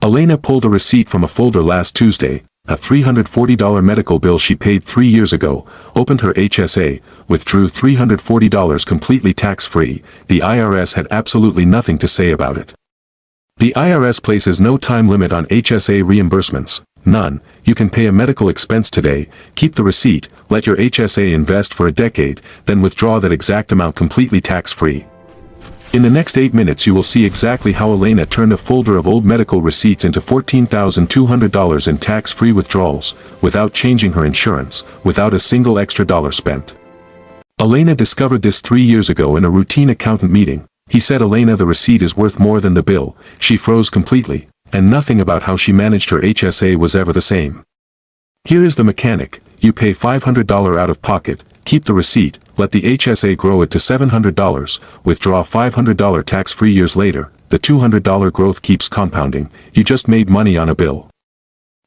Elena pulled a receipt from a folder last Tuesday, a $340 medical bill she paid 3 years ago, opened her HSA, withdrew $340 completely tax-free. The IRS had absolutely nothing to say about it. The IRS places no time limit on HSA reimbursements, none. You can pay a medical expense today, keep the receipt, let your HSA invest for a decade, then withdraw that exact amount completely tax-free. In the next 8 minutes you will see exactly how Elena turned a folder of old medical receipts into $14,200 in tax-free withdrawals, without changing her insurance, without a single extra dollar spent. Elena discovered this 3 years ago in a routine accountant meeting. He said, "Elena, the receipt is worth more than the bill." She froze completely, and nothing about how she managed her HSA was ever the same. Here is the mechanic: you pay $500 out of pocket, keep the receipt, let the HSA grow it to $700, withdraw $500 tax-free years later, the $200 growth keeps compounding, you just made money on a bill.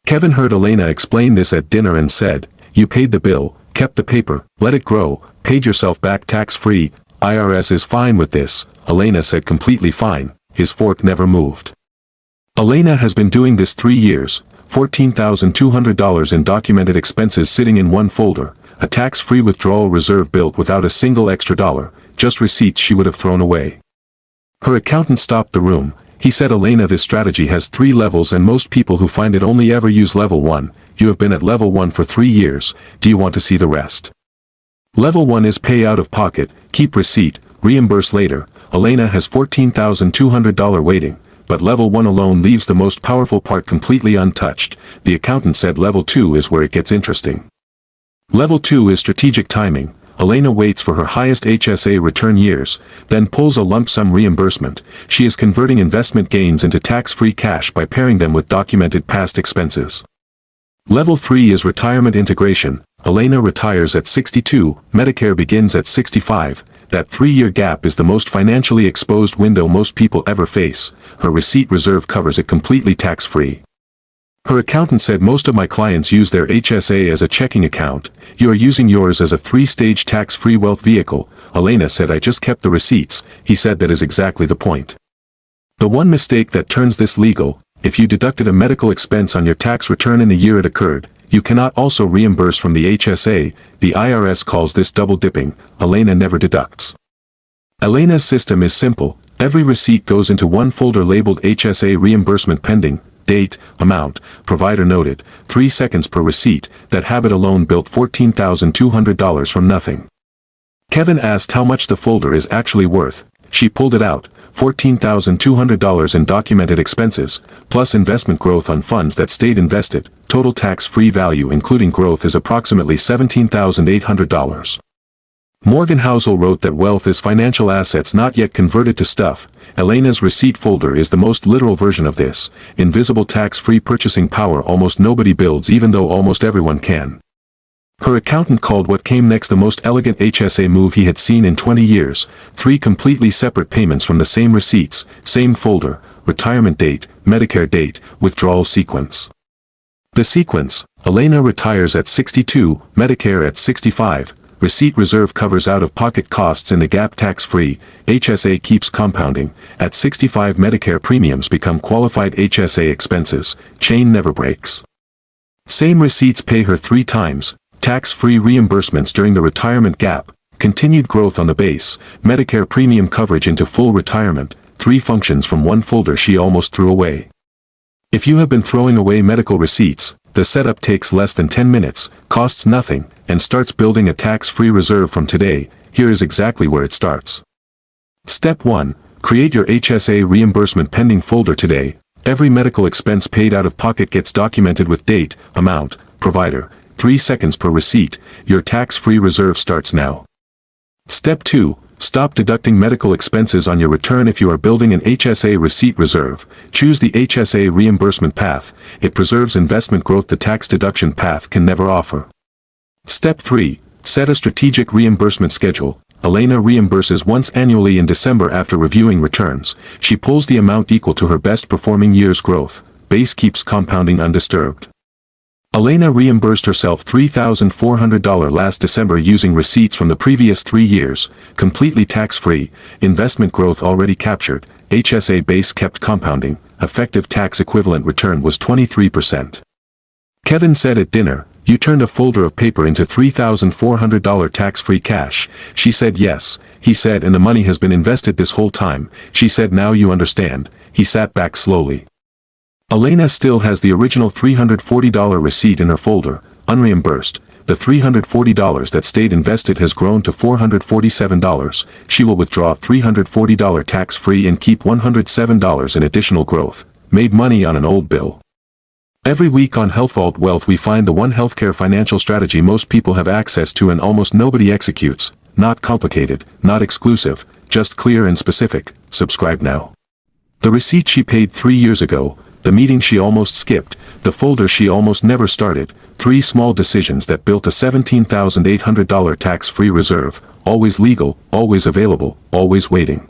Kevin heard Elena explain this at dinner and said, "You paid the bill, kept the paper, let it grow, paid yourself back tax-free. IRS is fine with this." Elena said completely fine, his fork never moved. Elena has been doing this 3 years, $14,200 in documented expenses sitting in one folder, a tax-free withdrawal reserve built without a single extra dollar, just receipts she would have thrown away. Her accountant stopped the room. He said, "Elena, this strategy has 3 levels and most people who find it only ever use level 1. You have been at level 1 for 3 years, do you want to see the rest?" Level 1 is pay out of pocket, keep receipt, reimburse later. Elena has $14,200 waiting, but level 1 alone leaves the most powerful part completely untouched. The accountant said level 2 is where it gets interesting. Level 2 is strategic timing. Elena waits for her highest HSA return years, then pulls a lump sum reimbursement. She is converting investment gains into tax-free cash by pairing them with documented past expenses. Level 3 is retirement integration. Elena retires at 62, Medicare begins at 65. That 3-year gap is the most financially exposed window most people ever face. Her receipt reserve covers it completely tax-free. Her accountant said, "Most of my clients use their HSA as a checking account. You are using yours as a 3-stage tax-free wealth vehicle." Elena said, "I just kept the receipts." He said, "That is exactly the point. The one mistake that turns this legal, if you deducted a medical expense on your tax return in the year it occurred, you cannot also reimburse from the HSA. The IRS calls this double dipping. Elena never deducts. Elena's system is simple. Every receipt goes into one folder labeled HSA reimbursement pending, date, amount, provider noted, 3 seconds per receipt. That habit alone built $14,200 from nothing. Kevin asked how much the folder is actually worth. She pulled it out, $14,200 in documented expenses, plus investment growth on funds that stayed invested. Total tax-free value including growth is approximately $17,800. Morgan Housel wrote that wealth is financial assets not yet converted to stuff. Elena's receipt folder is the most literal version of this. Invisible tax-free purchasing power almost nobody builds, even though almost everyone can. Her accountant called what came next the most elegant HSA move he had seen in 20 years. 3 completely separate payments from the same receipts, same folder, retirement date, Medicare date, withdrawal sequence. The sequence: Elena retires at 62, Medicare at 65, receipt reserve covers out-of-pocket costs in the gap tax-free, HSA keeps compounding, at 65 Medicare premiums become qualified HSA expenses, chain never breaks. Same receipts pay her 3 times, tax-free reimbursements during the retirement gap, continued growth on the base, Medicare premium coverage into full retirement, 3 functions from one folder she almost threw away. If you have been throwing away medical receipts, the setup takes less than 10 minutes, costs nothing, and starts building a tax-free reserve from today. Here is exactly where it starts. Step 1. Create your HSA reimbursement pending folder today. Every medical expense paid out of pocket gets documented with date, amount, provider, 3 seconds per receipt. Your tax-free reserve starts now. Step 2. Stop deducting medical expenses on your return. If you are building an HSA receipt reserve, choose the HSA reimbursement path. It preserves investment growth the tax deduction path can never offer. Step 3. Set a strategic reimbursement schedule. Elena reimburses once annually in December after reviewing returns. She pulls the amount equal to her best performing year's growth. Base keeps compounding undisturbed. Elena reimbursed herself $3,400 last December using receipts from the previous 3 years, completely tax-free, investment growth already captured, HSA base kept compounding, effective tax equivalent return was 23%. Kevin said at dinner, "You turned a folder of paper into $3,400 tax-free cash." She said yes, he said, "and the money has been invested this whole time." She said, "Now you understand." He sat back slowly. Elena still has the original $340 receipt in her folder, unreimbursed. The $340 that stayed invested has grown to $447. She will withdraw $340 tax-free and keep $107 in additional growth. Made money on an old bill. Every week on HealthVault Wealth we find the one healthcare financial strategy most people have access to and almost nobody executes. Not complicated, not exclusive, just clear and specific. Subscribe now. The receipt she paid 3 years ago, the meeting she almost skipped, the folder she almost never started, 3 small decisions that built a $17,800 tax-free reserve, always legal, always available, always waiting.